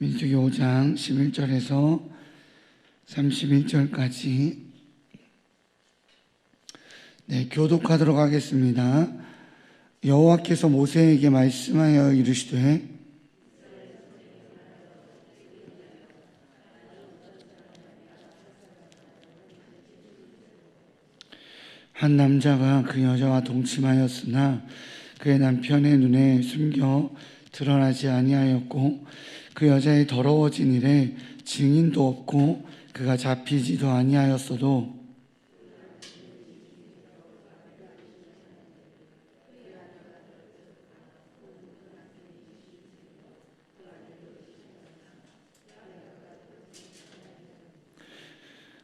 민수기 5장 11절에서 31절까지 교독하도록 하겠습니다. 여호와께서 모세에게 말씀하여 이르시되 한 남자가 그 여자와 동침하였으나 그의 남편의 눈에 숨겨 드러나지 아니하였고 그 여자의 더러워진 일에 증인도 없고 그가 잡히지도 아니하였어도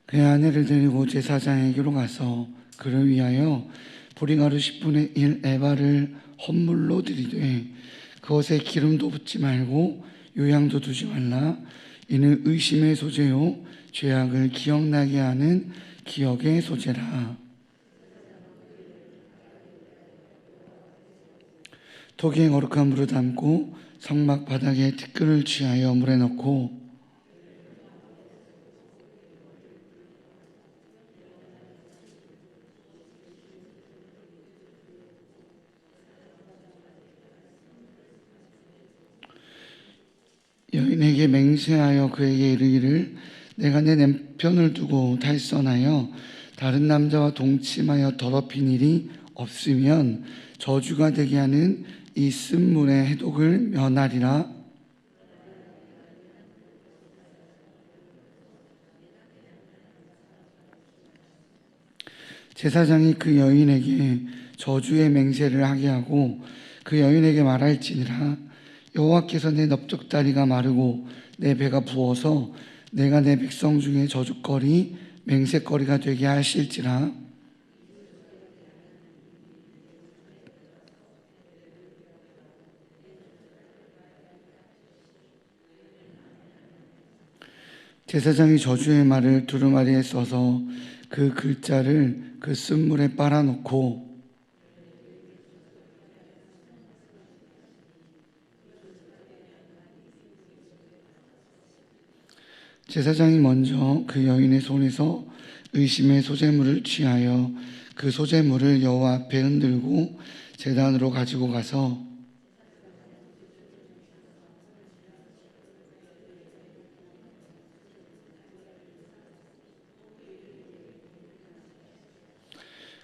그의 아내를 데리고 제사장에게로 가서 그를 위하여 보리가루 10분의 1 에바를 헌물로 드리되 그것에 기름도 붓지 말고 요양도 두지 말라. 이는 의심의 소재요 죄악을 기억나게 하는 기억의 소재라. 토기에 거룩한 물을 담고 성막 바닥에 티끌을 취하여 물에 넣고 여인에게 맹세하여 그에게 이르기를 내가 내 남편을 두고 탈선하여 다른 남자와 동침하여 더럽힌 일이 없으면 저주가 되게 하는 이 쓴물의 해독을 면하리라. 제사장이 그 여인에게 저주의 맹세를 하게 하고 그 여인에게 말할지니라 여호와께서 내 넓적다리가 마르고 내 배가 부어서 내가 내 백성 중에 저주거리 맹세거리가 되게 하실지라. 제사장이 저주의 말을 두루마리에 써서 그 글자를 그 쓴물에 빨아놓고 제사장이 먼저 그 여인의 손에서 의심의 소재물을 취하여 그 소재물을 여호와 앞에 흔들고 제단으로 가지고 가서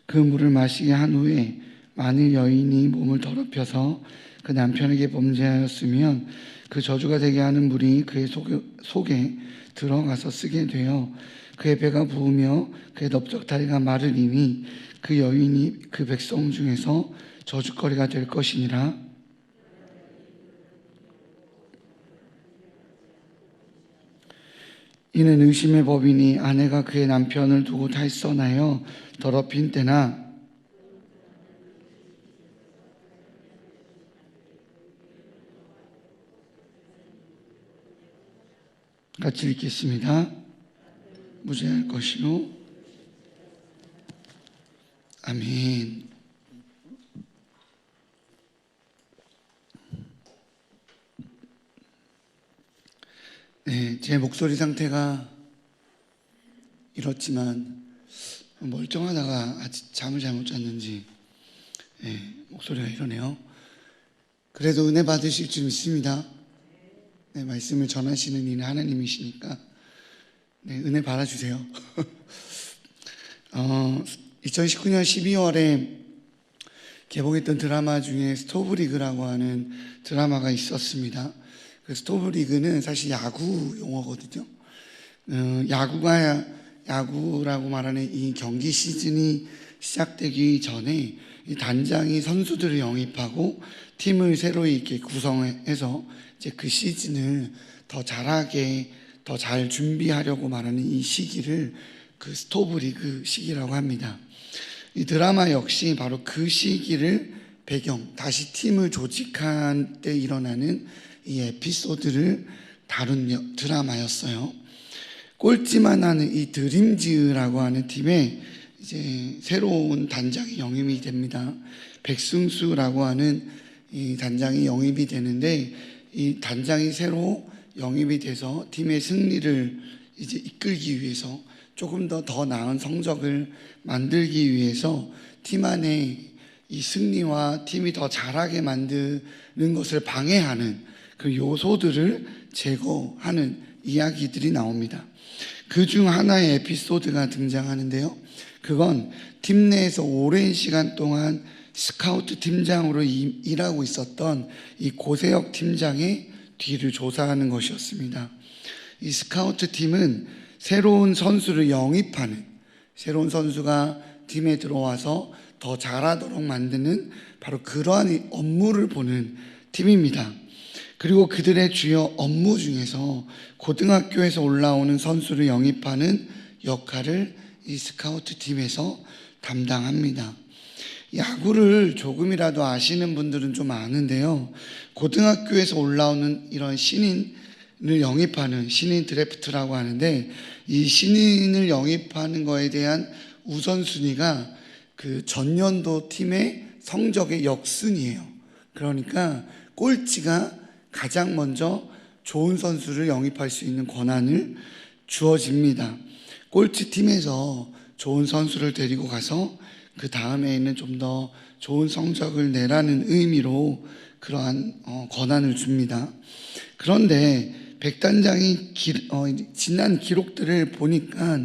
그 물을 마시게 한 후에 만일 여인이 몸을 더럽혀서 그 남편에게 범죄하였으면 그 저주가 되게 하는 물이 그의 속에 들어가서 쓰게 되어 그의 배가 부으며 그의 넓적다리가 마르리니 그 여인이 그 백성 중에서 저주거리가 될 것이니라. 이는 의심의 법이니 아내가 그의 남편을 두고 탈선하여 더럽힌 때나 같이 읽겠습니다. 무죄할 것이요. 아멘. 제 목소리 상태가 이렇지만 멀쩡하다가 아직 잠을 잘못 잤는지 목소리가 이러네요. 그래도 은혜 받으실 줄 믿습니다. 말씀을 전하시는 이는 하나님이시니까 은혜 받아주세요. 2019년 12월에 개봉했던 드라마 중에 스토브리그라고 하는 드라마가 있었습니다. 그 스토브리그는 사실 야구 용어거든요. 야구라고 말하는 이 경기 시즌이 시작되기 전에 이 단장이 선수들을 영입하고 팀을 새로이 이렇게 구성해서 이제 그 시즌을 더 잘하게, 더 잘 준비하려고 말하는 이 시기를 그 스토브리그 시기라고 합니다. 이 드라마 역시 바로 그 시기를 배경, 다시 팀을 조직한 때 일어나는 이 에피소드를 다룬 드라마였어요. 꼴찌만 하는 이 드림즈라고 하는 팀에 이제 새로운 단장이 영입이 됩니다. 백승수라고 하는 이 단장이 영입이 되는데 이 단장이 새로 영입이 돼서 팀의 승리를 이제 이끌기 위해서 조금 더 나은 성적을 만들기 위해서 팀 안에 이 승리와 팀이 더 잘하게 만드는 것을 방해하는 그 요소들을 제거하는 이야기들이 나옵니다. 그 중 하나의 에피소드가 등장하는데요. 그건 팀 내에서 오랜 시간 동안 스카우트 팀장으로 일하고 있었던 이 고세혁 팀장의 뒤를 조사하는 것이었습니다. 이 스카우트 팀은 새로운 선수를 영입하는, 새로운 선수가 팀에 들어와서 더 잘하도록 만드는 바로 그러한 업무를 보는 팀입니다. 그리고 그들의 주요 업무 중에서 고등학교에서 올라오는 선수를 영입하는 역할을 이 스카우트 팀에서 담당합니다. 야구를 조금이라도 아시는 분들은 좀 아는데요. 고등학교에서 올라오는 이런 신인을 영입하는 신인 드래프트라고 하는데, 이 신인을 영입하는 거에 대한 우선순위가 그 전년도 팀의 성적의 역순이에요. 그러니까 꼴찌가 가장 먼저 좋은 선수를 영입할 수 있는 권한을 주어집니다. 꼴찌 팀에서 좋은 선수를 데리고 가서 그 다음에는 좀 더 좋은 성적을 내라는 의미로 그러한 권한을 줍니다. 그런데 백 단장이 지난 기록들을 보니까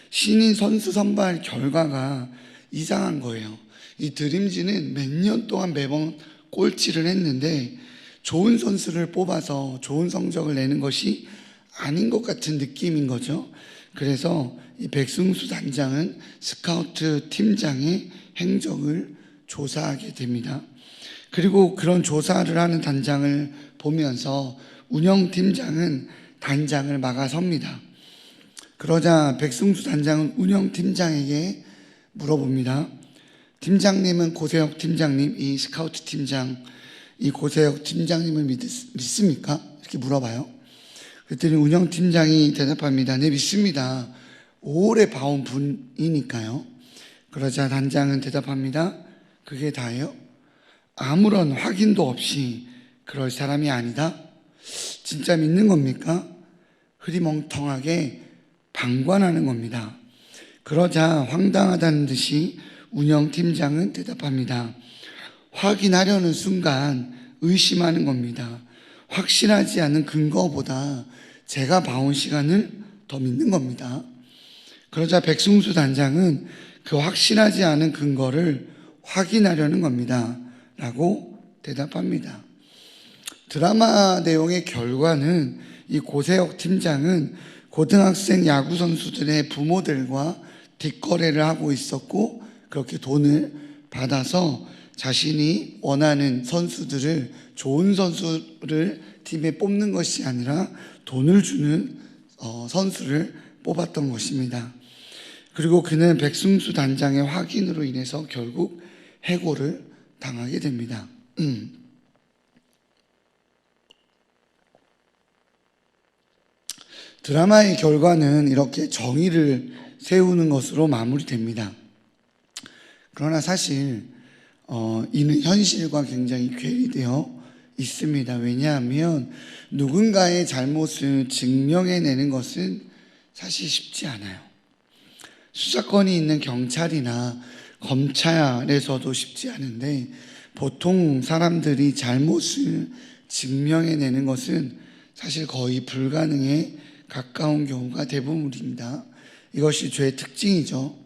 신인 선수 선발 결과가 이상한 거예요. 이 드림즈는 몇 년 동안 매번 꼴찌를 했는데 좋은 선수를 뽑아서 좋은 성적을 내는 것이 아닌 것 같은 느낌인 거죠. 그래서 이 백승수 단장은 스카우트 팀장의 행적을 조사하게 됩니다. 그리고 그런 조사를 하는 단장을 보면서 운영팀장은 단장을 막아섭니다. 그러자 백승수 단장은 운영팀장에게 물어봅니다. 팀장님은 고세혁 팀장님, 이 스카우트 팀장, 이 고세혁 팀장님을 믿습니까? 이렇게 물어봐요. 그랬더니 운영팀장이 대답합니다. 네, 믿습니다. 오래 봐온 분이니까요. 그러자 단장은 대답합니다. 그게 다예요? 아무런 확인도 없이 그럴 사람이 아니다? 진짜 믿는 겁니까? 흐리멍텅하게 방관하는 겁니다. 그러자 황당하다는 듯이 운영팀장은 대답합니다. 확인하려는 순간 의심하는 겁니다. 확실하지 않은 근거보다 제가 봐온 시간을 더 믿는 겁니다. 그러자 백승수 단장은 그 확실하지 않은 근거를 확인하려는 겁니다. 라고 대답합니다. 드라마 내용의 결과는 이 고세혁 팀장은 고등학생 야구 선수들의 부모들과 뒷거래를 하고 있었고, 그렇게 돈을 받아서 자신이 원하는 선수들을, 좋은 선수를 팀에 뽑는 것이 아니라 돈을 주는 선수를 뽑았던 것입니다. 그리고 그는 백승수 단장의 확인으로 인해서 결국 해고를 당하게 됩니다. 드라마의 결과는 이렇게 정의를 세우는 것으로 마무리됩니다. 그러나 사실 이는 현실과 굉장히 괴리되어 있습니다. 왜냐하면 누군가의 잘못을 증명해내는 것은 사실 쉽지 않아요. 수사권이 있는 경찰이나 검찰에서도 쉽지 않은데, 보통 사람들이 잘못을 증명해내는 것은 사실 거의 불가능에 가까운 경우가 대부분입니다. 이것이 죄의 특징이죠.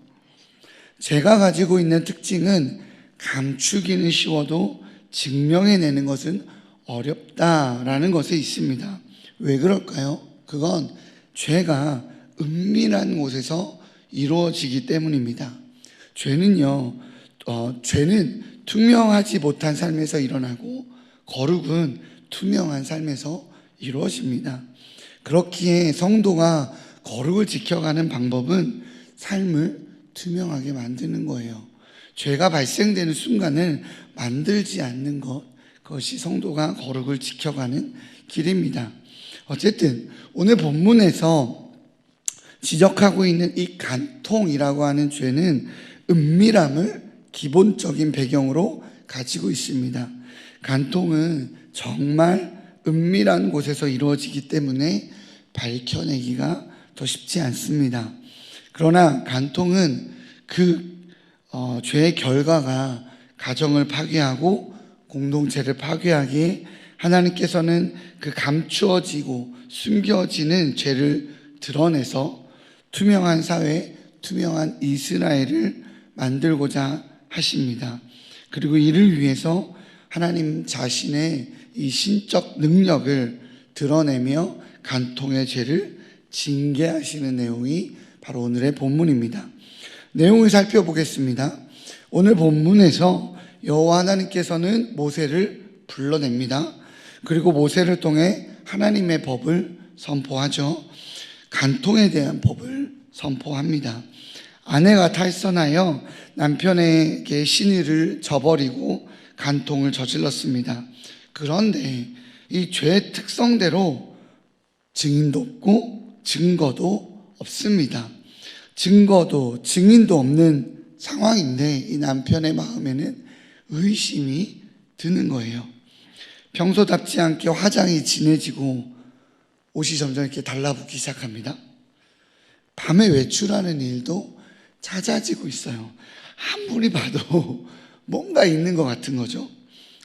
제가 가지고 있는 특징은 감추기는 쉬워도 증명해내는 것은 어렵다라는 것에 있습니다. 왜 그럴까요? 그건 죄가 은밀한 곳에서 이루어지기 때문입니다. 죄는 투명하지 못한 삶에서 일어나고 거룩은 투명한 삶에서 이루어집니다. 그렇기에 성도가 거룩을 지켜가는 방법은 삶을 투명하게 만드는 거예요. 죄가 발생되는 순간을 만들지 않는 것, 그것이 성도가 거룩을 지켜가는 길입니다. 어쨌든 오늘 본문에서 지적하고 있는 이 간통이라고 하는 죄는 은밀함을 기본적인 배경으로 가지고 있습니다. 간통은 정말 은밀한 곳에서 이루어지기 때문에 밝혀내기가 더 쉽지 않습니다. 그러나 간통은 그 죄의 결과가 가정을 파괴하고 공동체를 파괴하기에 하나님께서는 그 감추어지고 숨겨지는 죄를 드러내서 투명한 사회, 투명한 이스라엘을 만들고자 하십니다. 그리고 이를 위해서 하나님 자신의 이 신적 능력을 드러내며 간통의 죄를 징계하시는 내용이 바로 오늘의 본문입니다. 내용을 살펴보겠습니다. 오늘 본문에서 여호와 하나님께서는 모세를 불러냅니다. 그리고 모세를 통해 하나님의 법을 선포하죠. 간통에 대한 법을 선포합니다. 아내가 탈선하여 남편에게 신의를 저버리고 간통을 저질렀습니다. 그런데 이 죄의 특성대로 증인도 없고 증거도 없습니다. 증거도 증인도 없는 상황인데 이 남편의 마음에는 의심이 드는 거예요. 평소답지 않게 화장이 진해지고 옷이 점점 이렇게 달라붙기 시작합니다. 밤에 외출하는 일도 잦아지고 있어요. 아무리 봐도 뭔가 있는 것 같은 거죠.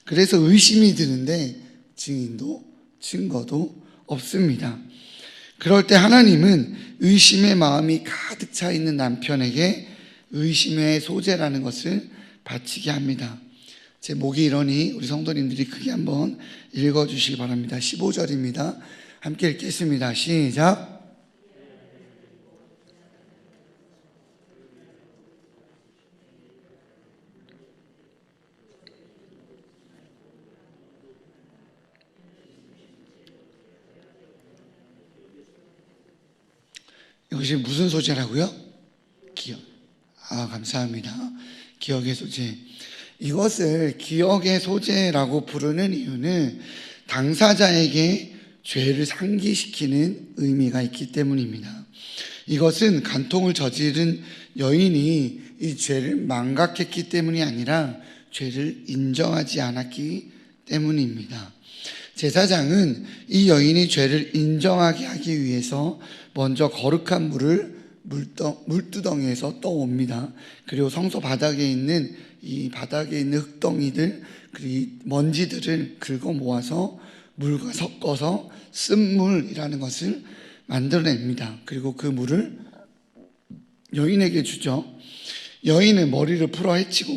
그래서 의심이 드는데 증인도 증거도 없습니다. 그럴 때 하나님은 의심의 마음이 가득 차 있는 남편에게 의심의 소재라는 것을 바치게 합니다. 제 목이 이러니 우리 성도님들이 크게 한번 읽어주시기 바랍니다. 15절입니다. 함께 읽겠습니다. 시작. 이것이 무슨 소재라고요? 기억. 감사합니다. 기억의 소재. 이것을 기억의 소재라고 부르는 이유는 당사자에게 죄를 상기시키는 의미가 있기 때문입니다. 이것은 간통을 저지른 여인이 이 죄를 망각했기 때문이 아니라 죄를 인정하지 않았기 때문입니다. 제사장은 이 여인이 죄를 인정하게 하기 위해서 먼저 거룩한 물을 물두덩이에서 떠옵니다. 그리고 성소 바닥에 있는 흙덩이들, 그리고 먼지들을 긁어 모아서 물과 섞어서 쓴물이라는 것을 만들어냅니다. 그리고 그 물을 여인에게 주죠. 여인은 머리를 풀어 헤치고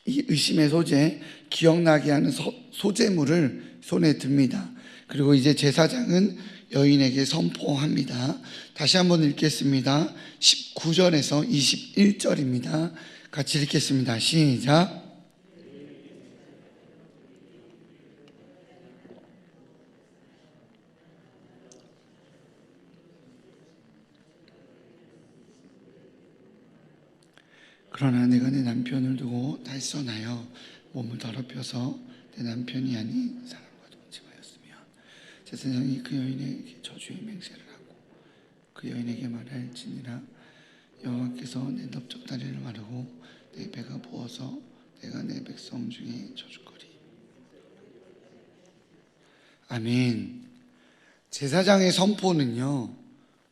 이 의심의 소재, 기억나게 하는 소재물을 손에 듭니다. 그리고 이제 제사장은 여인에게 선포합니다. 다시 한번 읽겠습니다. 19절에서 21절입니다. 같이 읽겠습니다. 시작. 그러나 내가 내 남편을 두고 달선하여 몸을 더럽혀서 내 남편이 아닌 사람과 동침하였으면 제사장이 그 여인에게 저주의 맹세를 하고 그 여인에게 말할지니라 여호와께서 내 넓적다리를 마르고 내 배가 부어서 내가 내 백성 중에 저주거리. 아멘. 제사장의 선포는요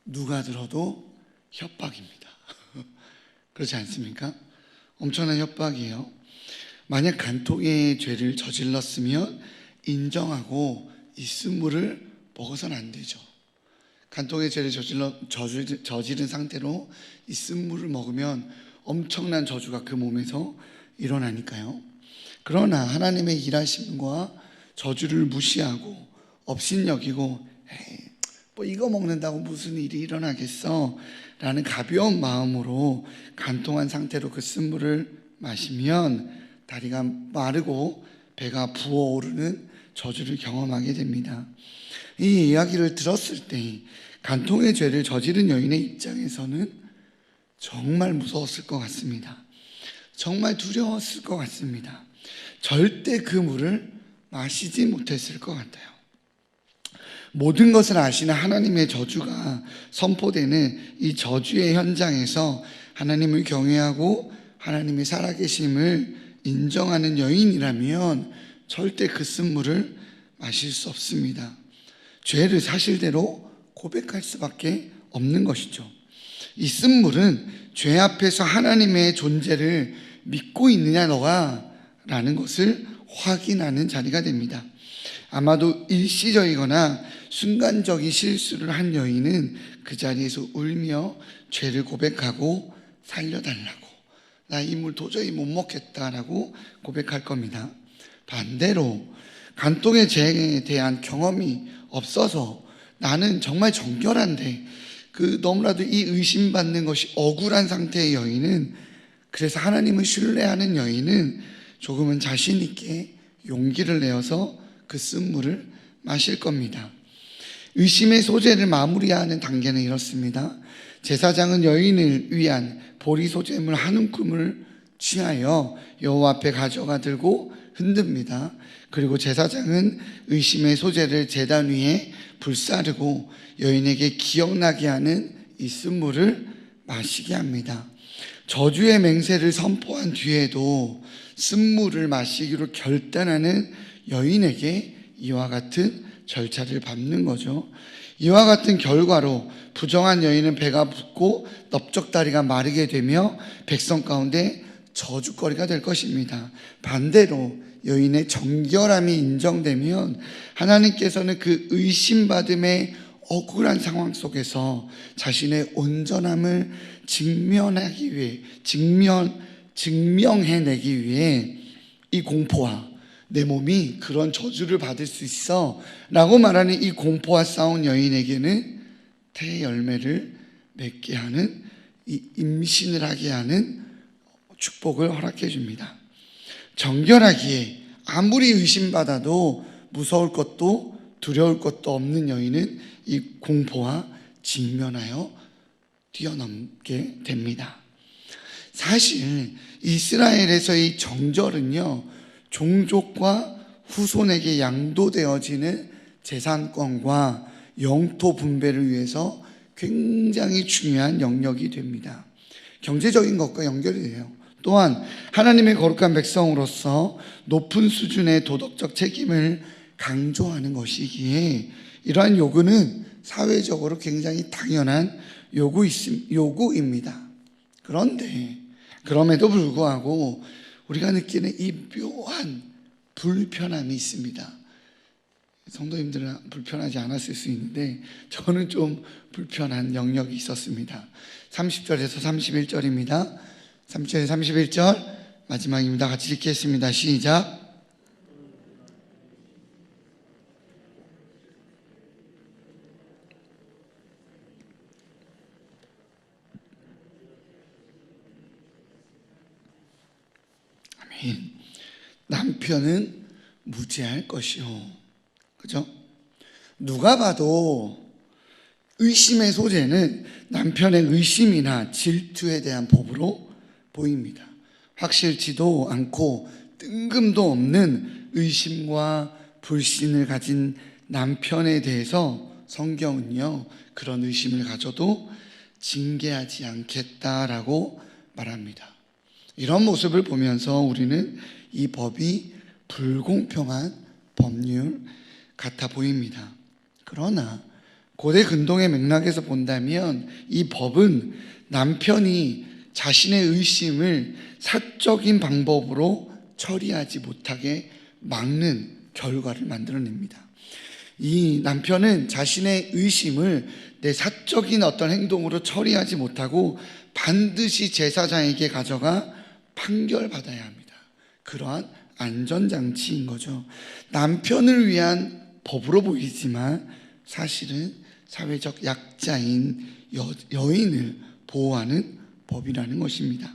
누가 들어도 협박입니다. 그렇지 않습니까? 엄청난 협박이에요. 만약 간통의 죄를 저질렀으면 인정하고 이 쓴물을 먹어서는 안 되죠. 간통의 죄를 저지른 상태로 이 쓴물을 먹으면 엄청난 저주가 그 몸에서 일어나니까요. 그러나 하나님의 일하심과 저주를 무시하고 업신여기고 뭐 이거 먹는다고 무슨 일이 일어나겠어 라는 가벼운 마음으로 간통한 상태로 그 쓴물을 마시면 다리가 마르고 배가 부어오르는 저주를 경험하게 됩니다. 이 이야기를 들었을 때 간통의 죄를 저지른 여인의 입장에서는 정말 무서웠을 것 같습니다. 정말 두려웠을 것 같습니다. 절대 그 물을 마시지 못했을 것 같아요. 모든 것을 아시는 하나님의 저주가 선포되는 이 저주의 현장에서 하나님을 경외하고 하나님의 살아계심을 인정하는 여인이라면 절대 그 쓴물을 마실 수 없습니다. 죄를 사실대로 고백할 수밖에 없는 것이죠. 이 쓴물은 죄 앞에서 하나님의 존재를 믿고 있느냐 너가 라는 것을 확인하는 자리가 됩니다. 아마도 일시적이거나 순간적인 실수를 한 여인은 그 자리에서 울며 죄를 고백하고 살려달라고, 나 이 물 도저히 못 먹겠다라고 고백할 겁니다. 반대로 간통의 죄에 대한 경험이 없어서 나는 정말 정결한데 너무나도 이 의심받는 것이 억울한 상태의 여인은, 그래서 하나님을 신뢰하는 여인은 조금은 자신 있게 용기를 내어서 그 쓴물을 마실 겁니다. 의심의 소재를 마무리하는 단계는 이렇습니다. 제사장은 여인을 위한 보리소재물 한 움큼을 취하여 여호와 앞에 가져가 들고 흔듭니다. 그리고 제사장은 의심의 소재를 제단 위에 불사르고 여인에게 기억나게 하는 이 쓴물을 마시게 합니다. 저주의 맹세를 선포한 뒤에도 쓴물을 마시기로 결단하는 여인에게 이와 같은 절차를 밟는 거죠. 이와 같은 결과로 부정한 여인은 배가 붓고 넓적다리가 마르게 되며 백성 가운데 저주거리가 될 것입니다. 반대로 여인의 정결함이 인정되면 하나님께서는 그 의심받음의 억울한 상황 속에서 자신의 온전함을 증명해내기 위해 이 공포와 내 몸이 그런 저주를 받을 수 있어 라고 말하는 이 공포와 싸운 여인에게는 태의 열매를 맺게 하는, 이 임신을 하게 하는 축복을 허락해 줍니다. 정결하기에 아무리 의심받아도 무서울 것도 두려울 것도 없는 여인은 이 공포와 직면하여 뛰어넘게 됩니다. 사실 이스라엘에서의 정절은요, 종족과 후손에게 양도되어지는 재산권과 영토 분배를 위해서 굉장히 중요한 영역이 됩니다. 경제적인 것과 연결이 돼요. 또한 하나님의 거룩한 백성으로서 높은 수준의 도덕적 책임을 강조하는 것이기에 이러한 요구는 사회적으로 굉장히 당연한 요구입니다. 그런데 그럼에도 불구하고 우리가 느끼는 이 묘한 불편함이 있습니다. 성도님들은 불편하지 않았을 수 있는데 저는 좀 불편한 영역이 있었습니다. 30절에서 31절입니다. 30절에서 31절 마지막입니다. 같이 읽겠습니다. 시작. 아멘. 남편은 무죄할 것이요. 그죠? 누가 봐도 의심의 소재는 남편의 의심이나 질투에 대한 법으로 보입니다. 확실치도 않고 뜬금도 없는 의심과 불신을 가진 남편에 대해서 성경은요, 그런 의심을 가져도 징계하지 않겠다라고 말합니다. 이런 모습을 보면서 우리는 이 법이 불공평한 법률 같아 보입니다. 그러나 고대 근동의 맥락에서 본다면 이 법은 남편이 자신의 의심을 사적인 방법으로 처리하지 못하게 막는 결과를 만들어냅니다. 이 남편은 자신의 의심을 내 사적인 어떤 행동으로 처리하지 못하고 반드시 제사장에게 가져가 판결받아야 합니다. 그러한 안전장치인 거죠. 남편을 위한 법으로 보이지만 사실은 사회적 약자인 여인을 보호하는 법이라는 것입니다.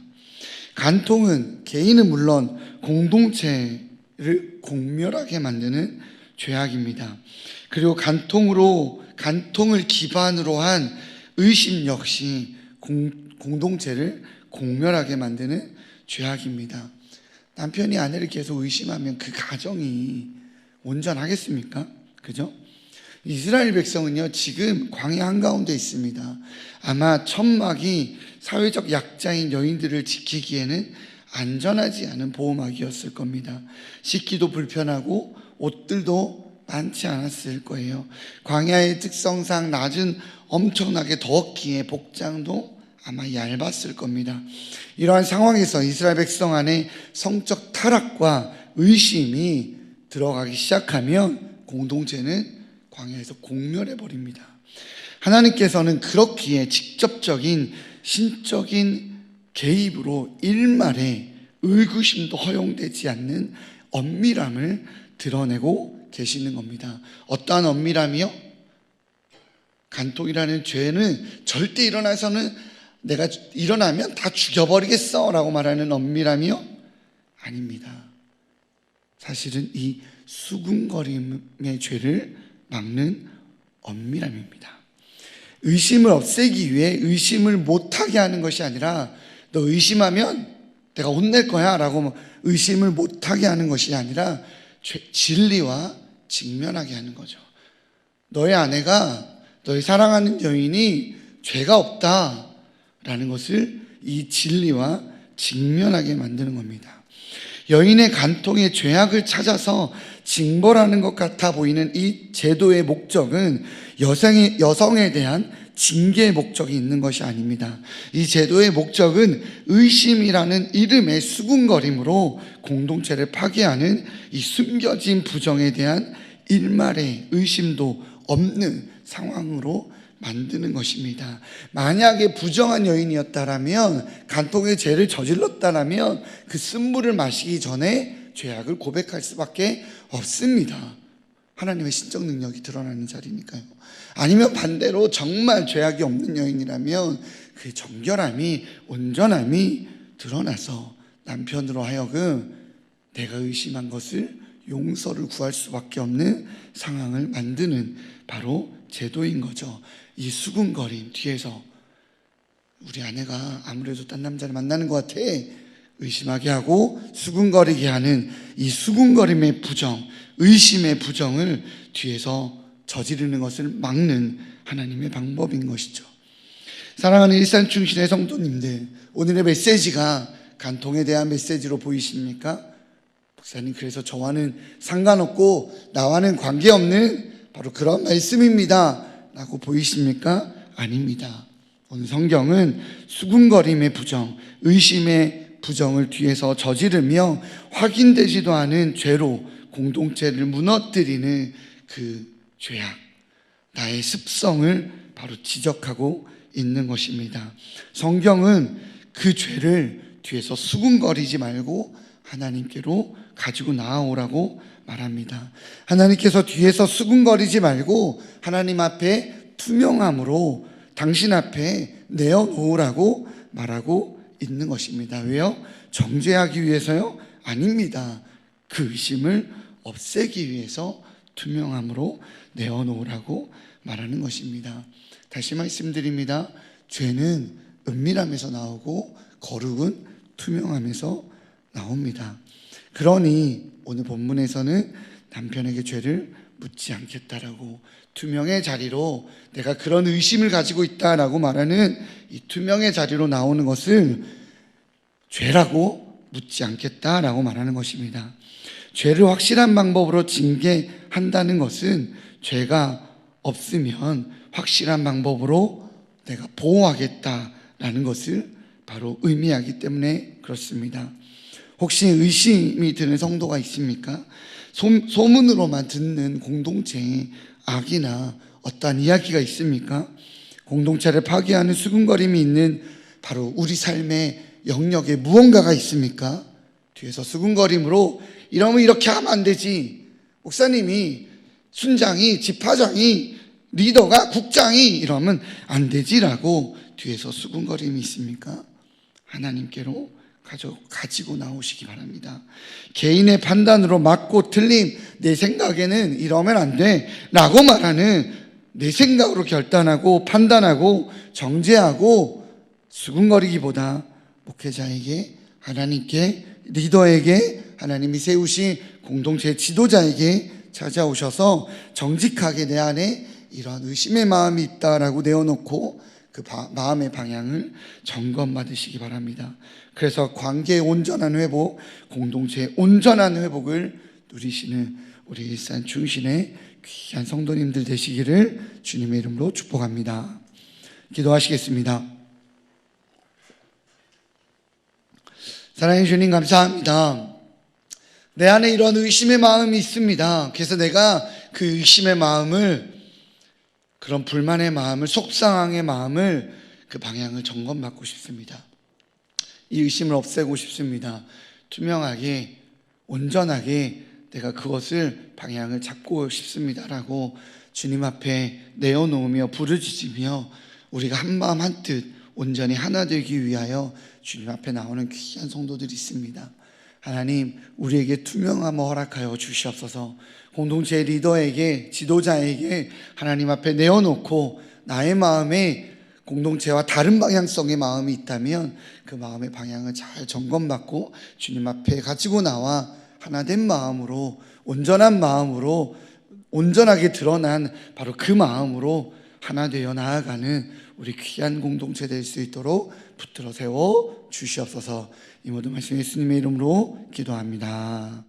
간통은 개인은 물론 공동체를 공멸하게 만드는 죄악입니다. 그리고 간통을 기반으로 한 의심 역시 공동체를 공멸하게 만드는 죄악입니다. 남편이 아내를 계속 의심하면 그 가정이 온전하겠습니까? 그죠? 이스라엘 백성은요, 지금 광야 한가운데 있습니다. 아마 천막이 사회적 약자인 여인들을 지키기에는 안전하지 않은 보호막이었을 겁니다. 씻기도 불편하고 옷들도 많지 않았을 거예요. 광야의 특성상 낮은 엄청나게 더웠기에 복장도 아마 얇았을 겁니다. 이러한 상황에서 이스라엘 백성 안에 성적 타락과 의심이 들어가기 시작하면 공동체는 광야에서 공멸해 버립니다. 하나님께서는 그렇기에 직접적인 신적인 개입으로 일말에 의구심도 허용되지 않는 엄밀함을 드러내고 계시는 겁니다. 어떠한 엄밀함이요? 간통이라는 죄는 절대 일어나서는 내가 일어나면 다 죽여버리겠어 라고 말하는 엄밀함이요? 아닙니다. 사실은 이 수군거림의 죄를 막는 엄밀함입니다. 의심을 없애기 위해 의심을 못하게 하는 것이 아니라 너 의심하면 내가 혼낼 거야 라고 의심을 못하게 하는 것이 아니라 진리와 직면하게 하는 거죠. 너의 아내가 너의 사랑하는 여인이 죄가 없다라는 것을 이 진리와 직면하게 만드는 겁니다. 여인의 간통의 죄악을 찾아서 징벌하는 것 같아 보이는 이 제도의 목적은 여성에 대한 징계의 목적이 있는 것이 아닙니다. 이 제도의 목적은 의심이라는 이름의 수군거림으로 공동체를 파괴하는 이 숨겨진 부정에 대한 일말의 의심도 없는 상황으로 만드는 것입니다. 만약에 부정한 여인이었다라면, 간통의 죄를 저질렀다라면 그 쓴물을 마시기 전에 죄악을 고백할 수밖에 없습니다. 하나님의 신적 능력이 드러나는 자리니까요. 아니면 반대로 정말 죄악이 없는 여인이라면 그 정결함이, 온전함이 드러나서 남편으로 하여금 내가 의심한 것을 용서를 구할 수밖에 없는 상황을 만드는 바로 제도인 거죠. 이 수군거림 뒤에서 우리 아내가 아무래도 딴 남자를 만나는 것 같아 의심하게 하고 수군거리게 하는 이 수군거림의 부정, 의심의 부정을 뒤에서 저지르는 것을 막는 하나님의 방법인 것이죠. 사랑하는 일산충신의 성도님들, 오늘의 메시지가 간통에 대한 메시지로 보이십니까? 목사님, 그래서 저와는 상관없고 나와는 관계없는 바로 그런 말씀입니다 라고 보이십니까? 아닙니다. 오늘 성경은 수군거림의 부정, 의심의 부정을 뒤에서 저지르며 확인되지도 않은 죄로 공동체를 무너뜨리는 그 죄악, 나의 습성을 바로 지적하고 있는 것입니다. 성경은 그 죄를 뒤에서 수군거리지 말고 하나님께로 가지고 나아오라고 말합니다. 하나님께서 뒤에서 수군거리지 말고 하나님 앞에 투명함으로 당신 앞에 내어놓으라고 말하고 있는 것입니다. 왜요? 정죄하기 위해서요? 아닙니다. 그 의심을 없애기 위해서 투명함으로 내어놓으라고 말하는 것입니다. 다시 말씀드립니다. 죄는 은밀함에서 나오고 거룩은 투명함에서 나옵니다. 그러니 오늘 본문에서는 남편에게 죄를 묻지 않겠다라고 투명의 자리로 내가 그런 의심을 가지고 있다라고 말하는 이 투명의 자리로 나오는 것을 죄라고 묻지 않겠다라고 말하는 것입니다. 죄를 확실한 방법으로 징계한다는 것은 죄가 없으면 확실한 방법으로 내가 보호하겠다라는 것을 바로 의미하기 때문에 그렇습니다. 혹시 의심이 드는 성도가 있습니까? 소문으로만 듣는 공동체에 악이나 어떠한 이야기가 있습니까? 공동체를 파괴하는 수군거림이 있는 바로 우리 삶의 영역에 무언가가 있습니까? 뒤에서 수군거림으로 이러면 이렇게 하면 안 되지. 목사님이, 순장이, 집화장이, 리더가, 국장이 이러면 안 되지라고 뒤에서 수군거림이 있습니까? 하나님께로 가지고 나오시기 바랍니다. 개인의 판단으로 맞고 틀림, 내 생각에는 이러면 안 돼 라고 말하는, 내 생각으로 결단하고 판단하고 정죄하고 수군거리기보다 목회자에게, 하나님께, 리더에게, 하나님이 세우신 공동체 지도자에게 찾아오셔서 정직하게 내 안에 이러한 의심의 마음이 있다라고 내어놓고 그 마음의 방향을 점검받으시기 바랍니다. 그래서 관계의 온전한 회복, 공동체의 온전한 회복을 누리시는 우리 일산 충신의 귀한 성도님들 되시기를 주님의 이름으로 축복합니다. 기도하시겠습니다. 사랑해 주님 감사합니다. 내 안에 이런 의심의 마음이 있습니다. 그래서 내가 그 의심의 마음을, 그런 불만의 마음을, 속상함의 마음을, 그 방향을 점검받고 싶습니다. 이 의심을 없애고 싶습니다. 투명하게, 온전하게 내가 그것을 방향을 잡고 싶습니다라고 주님 앞에 내어놓으며 부르짖으며 우리가 한마음 한뜻 온전히 하나 되기 위하여 주님 앞에 나오는 귀한 성도들이 있습니다. 하나님, 우리에게 투명함을 허락하여 주시옵소서. 공동체의 리더에게, 지도자에게 하나님 앞에 내어놓고 나의 마음에 공동체와 다른 방향성의 마음이 있다면 그 마음의 방향을 잘 점검받고 주님 앞에 가지고 나와 하나된 마음으로, 온전한 마음으로, 온전하게 드러난 바로 그 마음으로 하나 되어 나아가는 우리 귀한 공동체 될 수 있도록 붙들어 세워 주시옵소서. 이 모든 말씀 예수님의 이름으로 기도합니다.